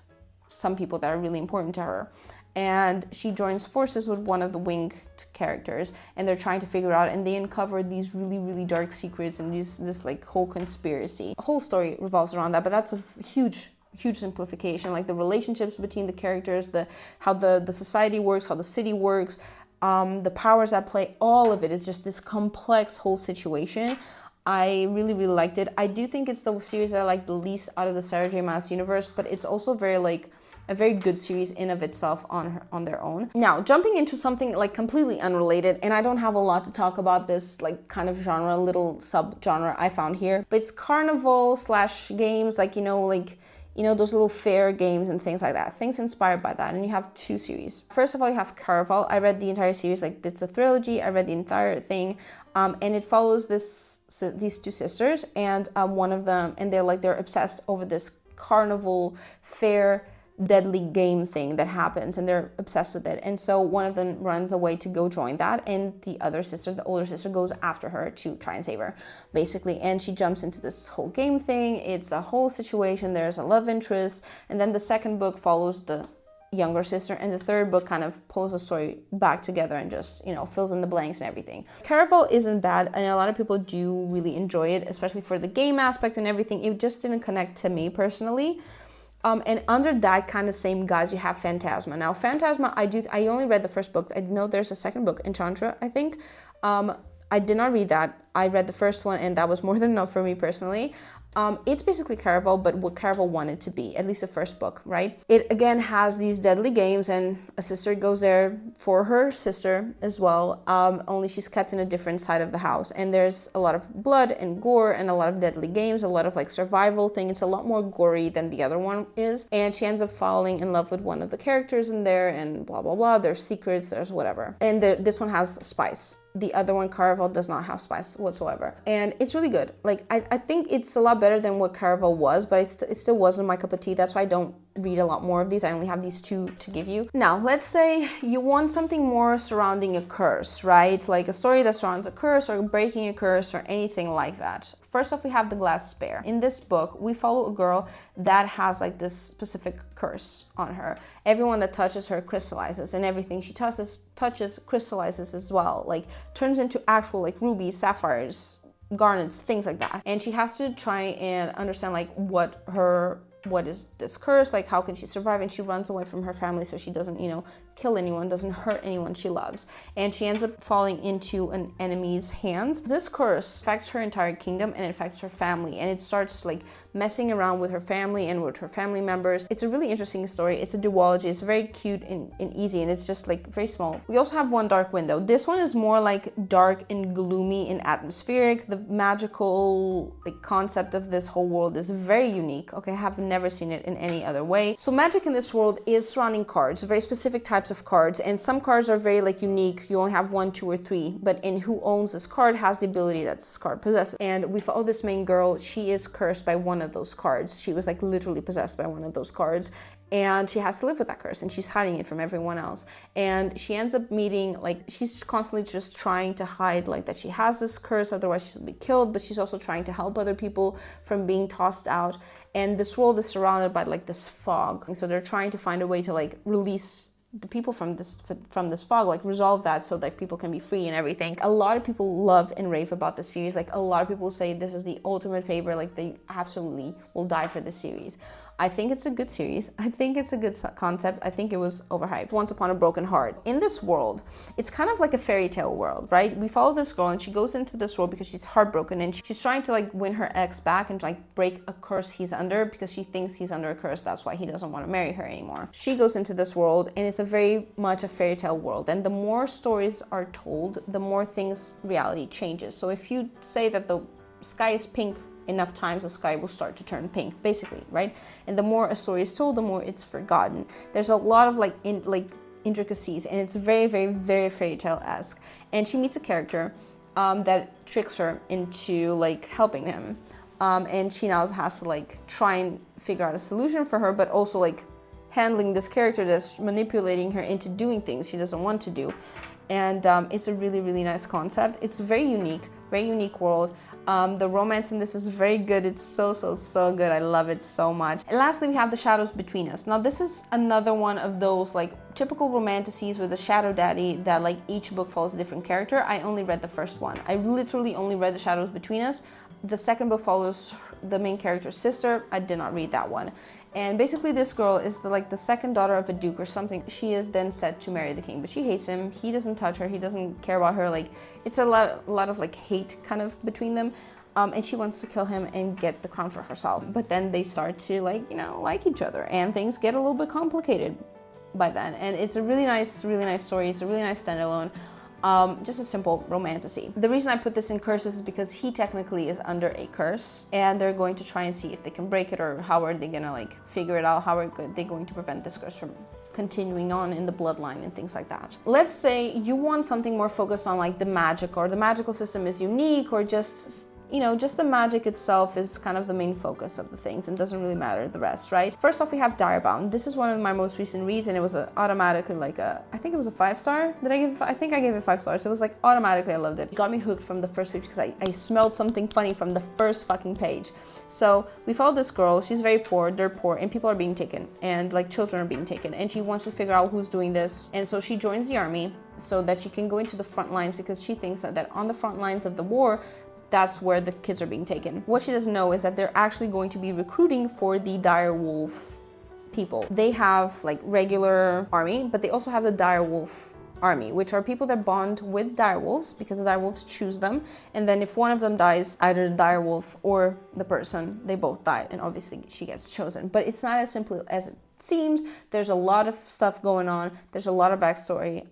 some people that are really important to her. And she joins forces with one of the winged characters, and they're trying to figure out, and they uncover these really, really dark secrets and this like whole conspiracy. The whole story revolves around that, but that's a huge simplification. Like the relationships between the characters, how the society works, how the city works, the powers at play, all of it is just this complex whole situation. I really, really liked it. I do think it's the series that I like the least out of the Sarah J. Maas universe, but it's also a very good series in of itself on their own. Now, jumping into something like completely unrelated, and I don't have a lot to talk about this like kind of genre, little sub-genre I found here, but it's Carnival / games, like, those little fair games and things like that, things inspired by that. And you have two series. First of all, you have Carnival. I read the entire series, like it's a trilogy. I read the entire thing, and it follows these two sisters, and one of them, and they're obsessed over this carnival fair deadly game thing that happens, and they're obsessed with it. And so one of them runs away to go join that, and the older sister goes after her to try and save her, basically. And she jumps into this whole game thing. It's a whole situation. There's a love interest, and then the second book follows the younger sister, and the third book kind of pulls the story back together and just, fills in the blanks and everything. Carnival isn't bad, and a lot of people do really enjoy it, especially for the game aspect and everything. It just didn't connect to me personally. And under that kind of same guise, you have Phantasma. Now, Phantasma, I only read the first book. I know there's a second book, Enchantra, I think. I did not read that. I read the first one, and that was more than enough for me personally. It's basically Carnival, but what Carnival wanted to be, at least the first book, right? It again has these deadly games, and a sister goes there for her sister as well, only she's kept in a different side of the house. And there's a lot of blood and gore and a lot of deadly games, a lot of like survival thing. It's a lot more gory than the other one is. And she ends up falling in love with one of the characters in there, and blah, blah, blah. There's secrets, there's whatever. And this one has spice. The other one, Carnival, does not have spice whatsoever. And it's really good. Like, I think it's a lot better than what Carnival was, but it still wasn't my cup of tea. That's why I don't read a lot more of these. I only have these two to give you. Now, let's say you want something more surrounding a curse, right? Like a story that surrounds a curse or breaking a curse or anything like that. First off, we have The Glass Spare. In this book, we follow a girl that has like this specific curse on her. Everyone that touches her crystallizes, and everything she touches crystallizes as well. Like turns into actual like rubies, sapphires, garnets, things like that. And she has to try and understand like what her what is this curse, like how can she survive, and she runs away from her family so she doesn't, you know, kill anyone, doesn't hurt anyone she loves, and she ends up falling into an enemy's hands. This curse affects her entire kingdom and it affects her family, and it starts like messing around with her family and with her family members. It's a really interesting story. It's a duology. It's very cute and easy, and it's just like very small. We also have One Dark Window. This one is more like dark and gloomy and atmospheric. The magical like concept of this whole world is very unique. Okay, I have never seen it in any other way. So magic in this world is surrounding cards, very specific types of cards, and some cards are very like unique. You only have 1, 2, or 3, but in who owns this card has the ability that this card possesses. And we follow this main girl. She is cursed by one of those cards. She was like literally possessed by one of those cards, and she has to live with that curse, and she's hiding it from everyone else. And she ends up meeting, like, she's constantly just trying to hide like that she has this curse, otherwise she'll be killed, but she's also trying to help other people from being tossed out. And this world is surrounded by like this fog, and so they're trying to find a way to like release the people from this fog, like resolve that so that people can be free and everything. A lot of people love and rave about the series. Like a lot of people say this is the ultimate favorite, like they absolutely will die for this series. I think it's a good series. I think it's a good concept. I think it was overhyped. Once Upon a Broken Heart. In this world, it's kind of like a fairy tale world, right? We follow this girl and she goes into this world because she's heartbroken, and she's trying to like win her ex back and like break a curse he's under, because she thinks he's under a curse. That's why he doesn't want to marry her anymore. She goes into this world and it's a very much a fairy tale world. And the more stories are told, the more reality changes. So if you say that the sky is pink enough times, the sky will start to turn pink, basically, right? And the more a story is told, the more it's forgotten. There's a lot of like intricacies, and it's very, very, very fairy tale-esque. And she meets a character that tricks her into like helping him, and she now has to like try and figure out a solution for her, but also like handling this character that's manipulating her into doing things she doesn't want to do. And it's a really, really nice concept. It's very unique world. The romance in this is very good. It's so good. I love it so much. And lastly, we have The Shadows Between Us. Now, this is another one of those like typical romantasies with a shadow daddy that like each book follows a different character. I only read the first one. I literally only read The Shadows Between Us. The second book follows the main character's sister. I did not read that one. And basically this girl is the second daughter of a duke or something. She is then set to marry the king, but she hates him. He doesn't touch her. He doesn't care about her. Like, it's a lot of like hate kind of between them. And she wants to kill him and get the crown for herself. But then they start to like each other, and things get a little bit complicated by then. And it's a really nice story. It's a really nice standalone. Just a simple romantasy. The reason I put this in curses is because he technically is under a curse, and they're going to try and see if they can break it, or how are they gonna like figure it out, how are they going to prevent this curse from continuing on in the bloodline and things like that. Let's say you want something more focused on like the magic, or the magical system is unique, or just just the magic itself is kind of the main focus of the things and doesn't really matter the rest, right? First off, we have Direbound. This is one of my most recent reads, and it was automatically like I think it was a 5-star. I think I gave it 5 stars. It was like automatically, I loved it. It got me hooked from the first page because I smelled something funny from the first fucking page. So we follow this girl. She's very poor, dirt poor, and people are being taken, and like children are being taken, and she wants to figure out who's doing this. And so she joins the army so that she can go into the front lines, because she thinks that on the front lines of the war, that's where the kids are being taken. What she doesn't know is that they're actually going to be recruiting for the dire wolf people. They have like regular army, but they also have the dire wolf army, which are people that bond with dire wolves because the dire wolves choose them. And then if one of them dies, either the dire wolf or the person, they both die, and obviously she gets chosen. But it's not as simple as it seems. There's a lot of stuff going on. There's a lot of backstory.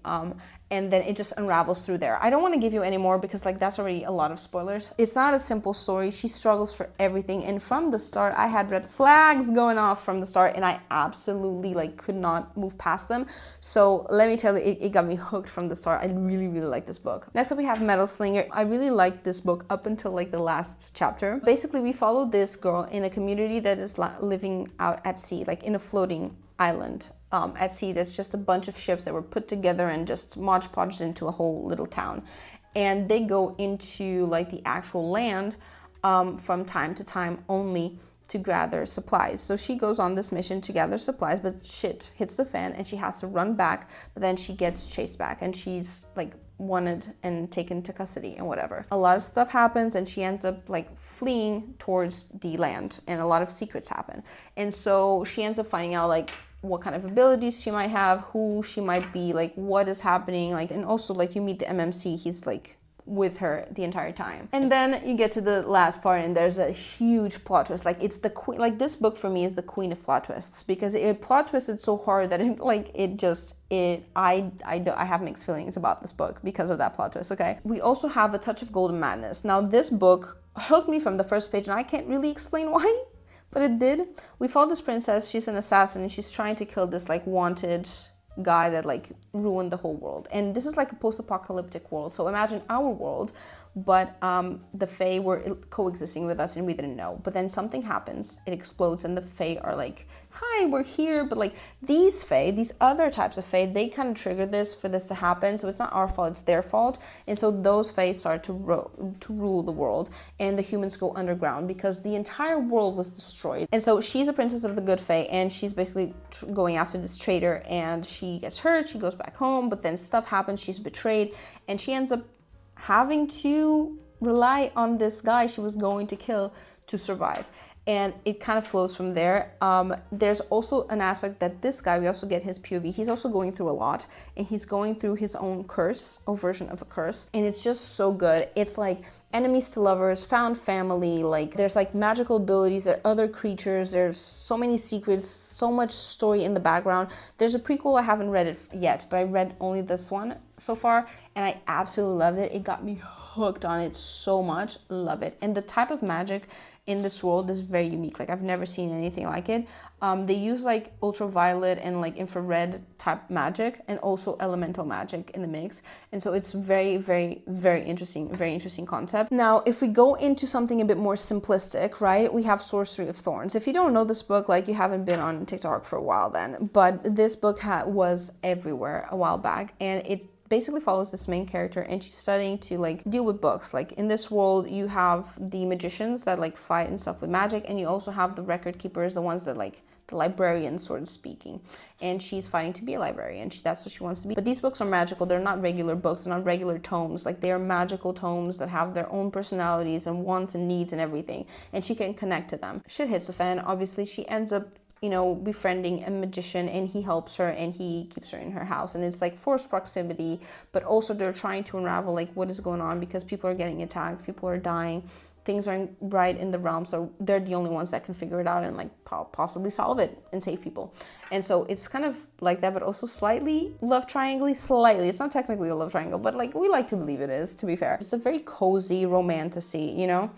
And then it just unravels through there. I don't want to give you any more because like that's already a lot of spoilers. It's not a simple story. She struggles for everything, and from the start I had red flags going off from the start, and I absolutely like could not move past them. So let me tell you, it got me hooked from the start. I really like this book. Next up we have Metal Slinger. I really liked this book up until like the last chapter. Basically we follow this girl in a community that is living out at sea, like in a floating island at sea. That's just a bunch of ships that were put together and just modge-podged into a whole little town. And they go into like the actual land from time to time only to gather supplies. So she goes on this mission to gather supplies, but shit hits the fan and she has to run back, but then she gets chased back and she's like wanted and taken to custody and whatever. A lot of stuff happens and she ends up like fleeing towards the land, and a lot of secrets happen. And so she ends up finding out like what kind of abilities she might have, who she might be, like what is happening, like, and also like you meet the MMC, he's like with her the entire time. And then you get to the last part and there's a huge plot twist. Like it's the queen, like this book for me is the queen of plot twists, because it plot twisted so hard that I have mixed feelings about this book because of that plot twist. Okay, we also have A Touch of Golden Madness. Now this book hooked me from the first page and I can't really explain why, but it did. We follow this princess, she's an assassin and she's trying to kill this like wanted guy that like ruined the whole world. And this is like a post-apocalyptic world, so imagine our world, but the Fae were coexisting with us and we didn't know. But then something happens, it explodes, and the Fae are like, hi, we're here. But like these Fae, these other types of Fae, they kind of triggered this for this to happen, so it's not our fault, it's their fault. And so those Fae start to rule the world, and the humans go underground because the entire world was destroyed. And so she's a princess of the good Fae, and she's basically going after this traitor, and she gets hurt, she goes back home, but then stuff happens, she's betrayed, and she ends up having to rely on this guy she was going to kill to survive. And it kind of flows from there. There's also an aspect that this guy, we also get his POV, he's also going through a lot, and he's going through his own curse, or version of a curse, and it's just so good. It's like enemies to lovers, found family, like there's like magical abilities, there are other creatures, there's so many secrets, so much story in the background. There's a prequel, I haven't read it yet, but I read only this one so far, and I absolutely loved it. It got me hooked on it so much, love it. And the type of magic in this world is very unique. Like I've never seen anything like it. They use like ultraviolet and like infrared type magic, and also elemental magic in the mix. And so it's very, very, very interesting concept. Now, if we go into something a bit more simplistic, right? We have Sorcery of Thorns. If you don't know this book, like you haven't been on TikTok for a while then, but this book was everywhere a while back, and it's basically follows this main character, and she's studying to like deal with books. Like in this world you have the magicians that like fight and stuff with magic, and you also have the record keepers, the ones that like the librarians, sort of speaking, and she's fighting to be a librarian. That's what she wants to be. But these books are magical. They're not regular books, they're not regular tomes. Like they are magical tomes that have their own personalities and wants and needs and everything, and she can connect to them. Shit hits the fan. Obviously she ends up, you know, befriending a magician, and he helps her and he keeps her in her house, and it's like forced proximity, but also they're trying to unravel like what is going on, because people are getting attacked, people are dying, things aren't right in the realm, so they're the only ones that can figure it out and like possibly solve it and save people. And so it's kind of like that, but also slightly love triangle-y, slightly. It's not technically a love triangle, but like we like to believe it is, to be fair. It's a very cozy romantasy, you know?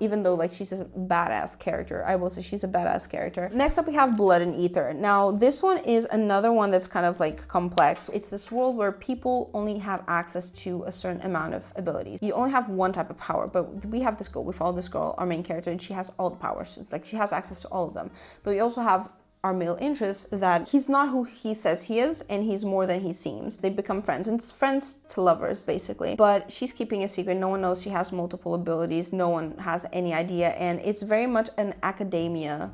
Even though like she's a badass character. I will say she's a badass character. Next up we have Blood and Ether. Now this one is another one that's kind of like complex. It's this world where people only have access to a certain amount of abilities. You only have one type of power, but we have this girl, we follow this girl, our main character, and she has all the powers. Like she has access to all of them. But we also have our male interest, that he's not who he says he is, and he's more than he seems. They become friends, and it's friends to lovers basically, but she's keeping a secret. No one knows she has multiple abilities, no one has any idea, and it's very much an academia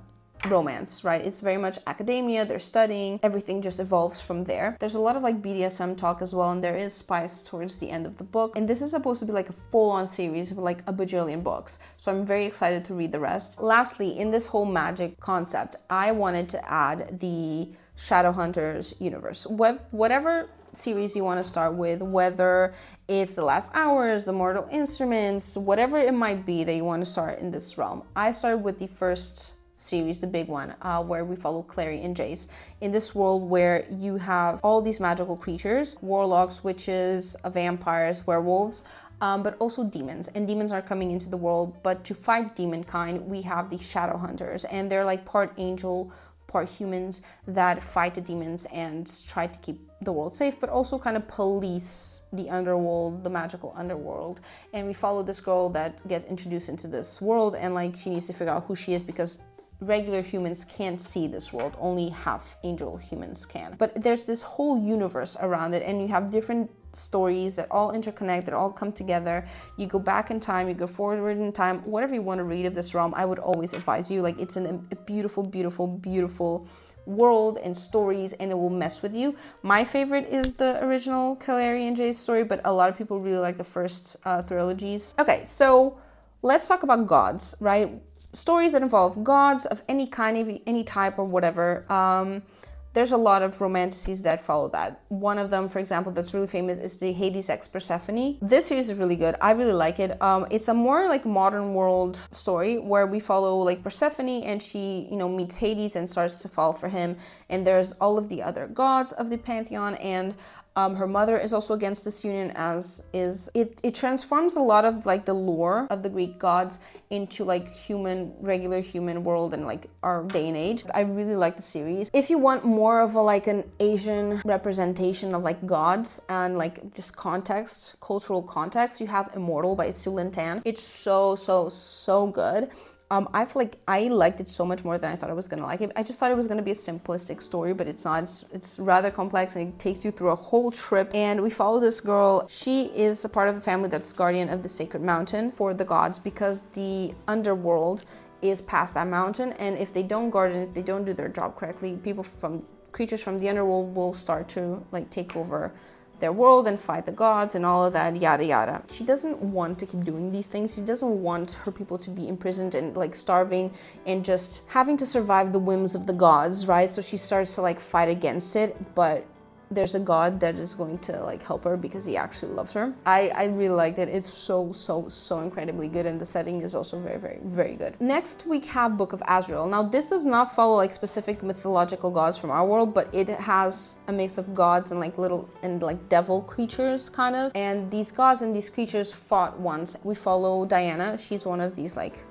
romance, right? It's very much academia, they're studying, everything just evolves from there. There's a lot of like BDSM talk as well, and there is spice towards the end of the book, and this is supposed to be like a full-on series with like a bajillion books, so I'm very excited to read the rest. Lastly, in this whole magic concept, I wanted to add the Shadowhunters universe. Whatever series you want to start with, whether it's The Last Hours, The Mortal Instruments, whatever it might be that you want to start in this realm. I started with the first series, the big one, where we follow Clary and Jace in this world where you have all these magical creatures, warlocks, witches, vampires, werewolves, but also demons. And demons are coming into the world, but to fight demonkind, we have the shadow hunters, and they're like part angel, part humans that fight the demons and try to keep the world safe, but also kind of police the underworld, the magical underworld. And we follow this girl that gets introduced into this world, and like she needs to figure out who she is, because regular humans can't see this world, only half angel humans can. But there's this whole universe around it, and you have different stories that all interconnect, that all come together. You go back in time, you go forward in time, whatever you want to read of this realm, I would always advise you. Like, it's a beautiful, beautiful, beautiful world and stories, and it will mess with you. My favorite is the original Kaleri and Jay's story, but a lot of people really like the first trilogies. Okay, so let's talk about gods, right? Stories that involve gods of any kind, any type or whatever. There's a lot of romantasies that follow that. One of them, for example, that's really famous is the Hades x Persephone. This series is really good. I really like it. It's a more like modern world story where we follow like Persephone, and she, meets Hades and starts to fall for him. And there's all of the other gods of the pantheon, and her mother is also against this union, as is it transforms a lot of like the lore of the Greek gods into like regular human world and like our day and age. I really like the series. If you want more of an Asian representation of like gods and like just cultural context, you have Immortal by Su Lin Tan. It's so good. I feel like I liked it so much more than I thought I was gonna like it. I just thought it was gonna be a simplistic story, but it's not. It's rather complex, and it takes you through a whole trip. And we follow this girl. She is a part of a family that's guardian of the sacred mountain for the gods, because the underworld is past that mountain. And if they don't guard it, if they don't do their job correctly, creatures from the underworld will start to like take over their world and fight the gods and all of that, yada yada. She doesn't want to keep doing these things. She doesn't want her people to be imprisoned and like starving and just having to survive the whims of the gods, right? So she starts to like fight against it, but there's a god that is going to like help her because he actually loves her. I really liked it. It's so incredibly good, and the setting is also very, very, very good. Next we have Book of Azrael. Now this does not follow like specific mythological gods from our world, but it has a mix of gods and like devil creatures kind of. And these gods and these creatures fought once. We follow Diana. She's one of these like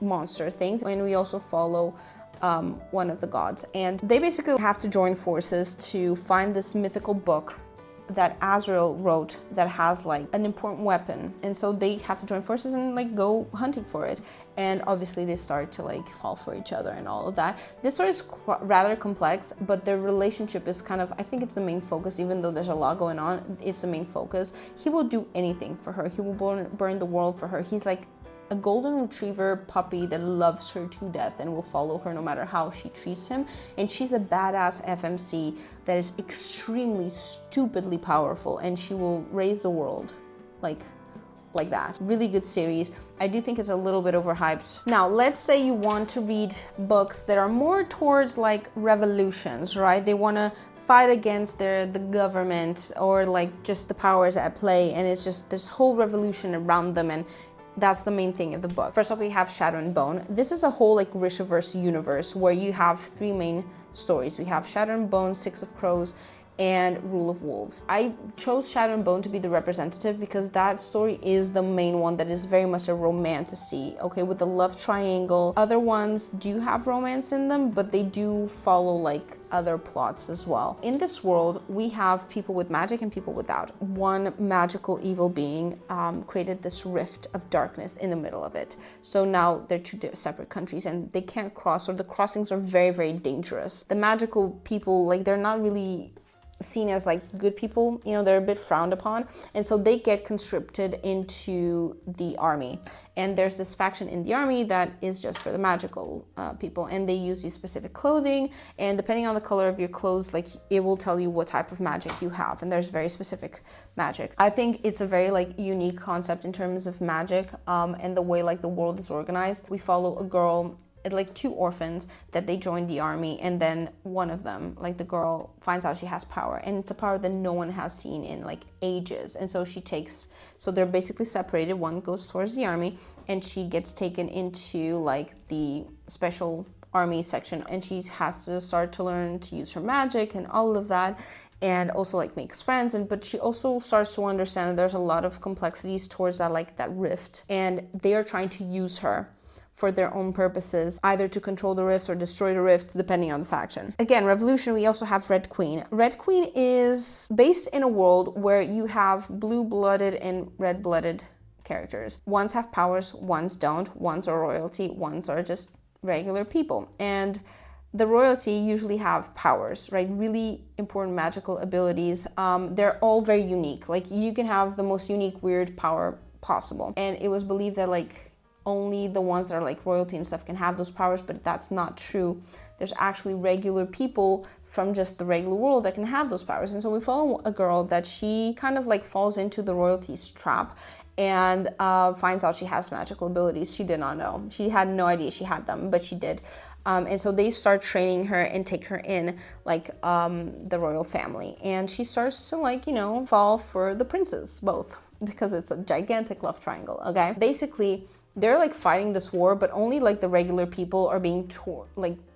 monster things, and we also follow one of the gods, and they basically have to join forces to find this mythical book that Azrael wrote that has like an important weapon. And so they have to join forces and like go hunting for it, and obviously they start to like fall for each other and all of that. This story is rather complex, but their relationship is kind of, I think it's the main focus. Even though there's a lot going on, it's the main focus. He will do anything for her. He will burn the world for her. He's like a golden retriever puppy that loves her to death and will follow her no matter how she treats him. And she's a badass FMC that is extremely stupidly powerful, and she will raise the world like that. Really good series. I do think it's a little bit overhyped. Now, let's say you want to read books that are more towards like revolutions, right? They want to fight against the government or like just the powers at play, and it's just this whole revolution around them, and that's the main thing of the book. First off, we have Shadow and Bone. This is a whole like Rishaverse universe where you have three main stories. We have Shadow and Bone, Six of Crows, and Rule of Wolves. I chose Shadow and Bone to be the representative because that story is the main one that is very much a romantasy, okay, with the love triangle. Other ones do have romance in them, but they do follow like other plots as well. In this world, we have people with magic and people without. One magical evil being created this rift of darkness in the middle of it. So now they're two separate countries and they can't cross, or the crossings are very, very dangerous. The magical people, like, they're not really seen as like good people, they're a bit frowned upon, and so they get conscripted into the army. And there's this faction in the army that is just for the magical people, and they use these specific clothing, and depending on the color of your clothes, like, it will tell you what type of magic you have, and there's very specific magic. I think it's a very like unique concept in terms of magic, and the way like the world is organized. We follow a girl, like two orphans, that they joined the army, and then one of them, like the girl, finds out she has power, and it's a power that no one has seen in like ages. And so they're basically separated. One goes towards the army, and she gets taken into like the special army section, and she has to start to learn to use her magic and all of that, and also like makes friends. But she also starts to understand that there's a lot of complexities towards that rift, and they are trying to use her for their own purposes, either to control the rift or destroy the rift, depending on the faction. Again, revolution, we also have Red Queen. Red Queen is based in a world where you have blue-blooded and red-blooded characters. Ones have powers, ones don't. Ones are royalty, ones are just regular people. And the royalty usually have powers, right? Really important magical abilities. They're all very unique. Like, you can have the most unique, weird power possible. And it was believed that like only the ones that are like royalty and stuff can have those powers, but that's not true. There's actually regular people from just the regular world that can have those powers. And so we follow a girl that she kind of like falls into the royalty's trap and finds out she has magical abilities. She did not know. She had no idea she had them, but she did. And so they start training her and take her in like the royal family. And she starts to like, you know, fall for the princes, both, because it's a gigantic love triangle, okay? Basically, they're like fighting this war, but only like the regular people are being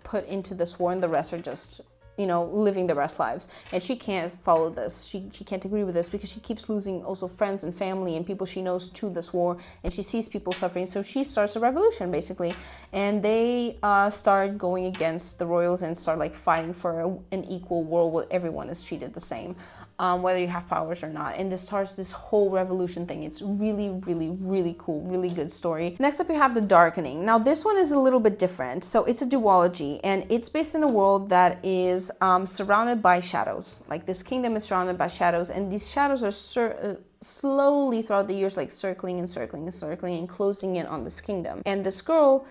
put into this war, and the rest are just, you know, living their best lives. And she can't follow this. She can't agree with this because she keeps losing also friends and family and people she knows to this war, and she sees people suffering. So she starts a revolution basically, and they start going against the royals and start like fighting for an equal world where everyone is treated the same, whether you have powers or not. And this starts this whole revolution thing. It's really, really, really cool, really good story. Next up, you have The Darkening. Now this one is a little bit different. So it's a duology, and it's based in a world that is surrounded by shadows. Like, this kingdom is surrounded by shadows, and these shadows are slowly throughout the years like circling and circling and circling and closing in on this kingdom. And this girl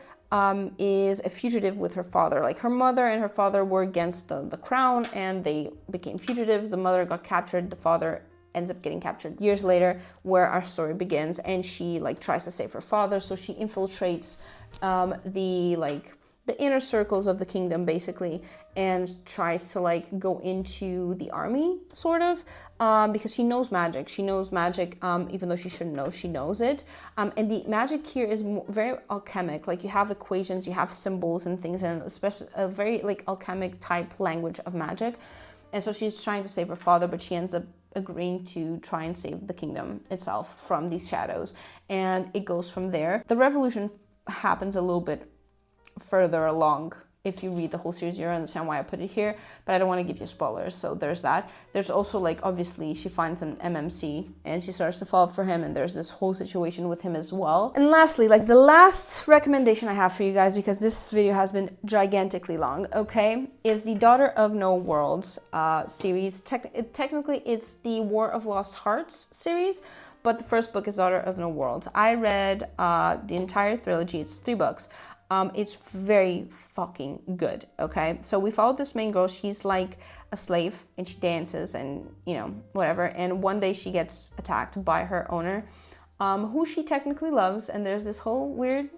is a fugitive with her father. Like, her mother and her father were against the crown, and they became fugitives. The mother got captured. The father ends up getting captured years later, where our story begins. And she like tries to save her father. So she infiltrates the inner circles of the kingdom basically, and tries to like go into the army sort of, because she knows magic. She knows magic, even though she shouldn't know, she knows it. And the magic here is very alchemic. Like, you have equations, you have symbols and things, and especially a very like alchemic type language of magic. And so she's trying to save her father, but she ends up agreeing to try and save the kingdom itself from these shadows. And it goes from there. The revolution happens a little bit further along. If you read the whole series, you'll understand why I put it here, but I don't want to give you spoilers, so there's that. There's also like, obviously she finds an MMC and she starts to fall for him, and there's this whole situation with him as well. And lastly, like the last recommendation I have for you guys, because this video has been gigantically long, okay, is the Daughter of No Worlds series. Technically it's the War of Lost Hearts series, but the first book is Daughter of No Worlds. I read the entire trilogy. It's 3 books. It's very fucking good, okay? So we follow this main girl. She's like a slave, and she dances and, you know, whatever. And one day she gets attacked by her owner, who she technically loves. And there's this whole weird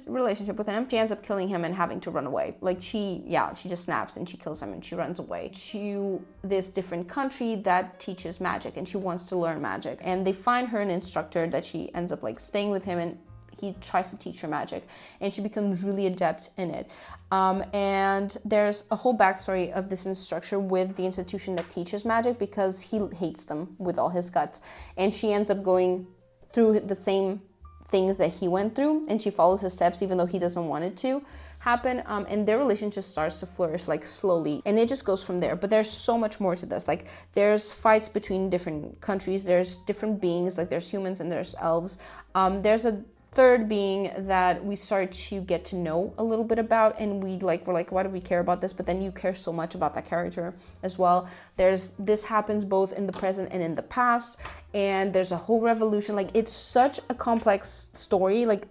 relationship with him. She ends up killing him and having to run away. Like, she just snaps and she kills him and she runs away to this different country that teaches magic, and she wants to learn magic. And they find her an instructor that she ends up like staying with him, and he tries to teach her magic, and she becomes really adept in it. And there's a whole backstory of this instructor with the institution that teaches magic, because he hates them with all his guts. And she ends up going through the same things that he went through, and she follows his steps even though he doesn't want it to happen. And their relationship starts to flourish like slowly, and it just goes from there. But there's so much more to this. Like, there's fights between different countries, there's different beings, like there's humans and there's elves. There's a third being that we start to get to know a little bit about, and we're like, why do we care about this? But then you care so much about that character as well. This happens both in the present and in the past, and there's a whole revolution. Like, it's such a complex story. Like,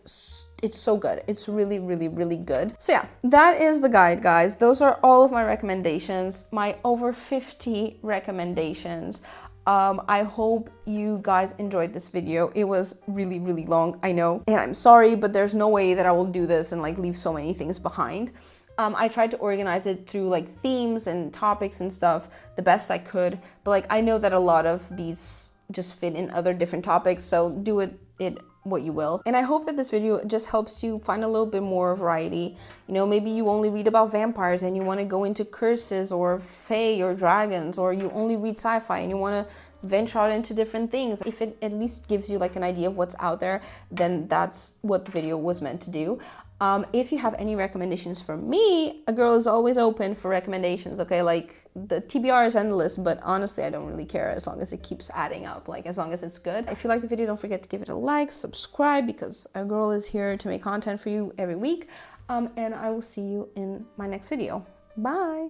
it's so good. It's really, really, really good. So yeah, that is the guide, guys. Those are all of my recommendations, my over 50 recommendations. I hope you guys enjoyed this video. It was really, really long, I know, and I'm sorry, but there's no way that I will do this and like leave so many things behind. I tried to organize it through like themes and topics and stuff the best I could, but like I know that a lot of these just fit in other different topics, so do it what you will. And I hope that this video just helps you find a little bit more variety. You know, maybe you only read about vampires and you want to go into curses or fae or dragons, or you only read sci-fi and you want to venture out into different things. If it at least gives you like an idea of what's out there, then that's what the video was meant to do. If you have any recommendations for me, a girl is always open for recommendations, okay? Like, the TBR is endless, but honestly, I don't really care as long as it keeps adding up, like as long as it's good. If you like the video, don't forget to give it a like, subscribe, because a girl is here to make content for you every week. And I will see you in my next video. Bye!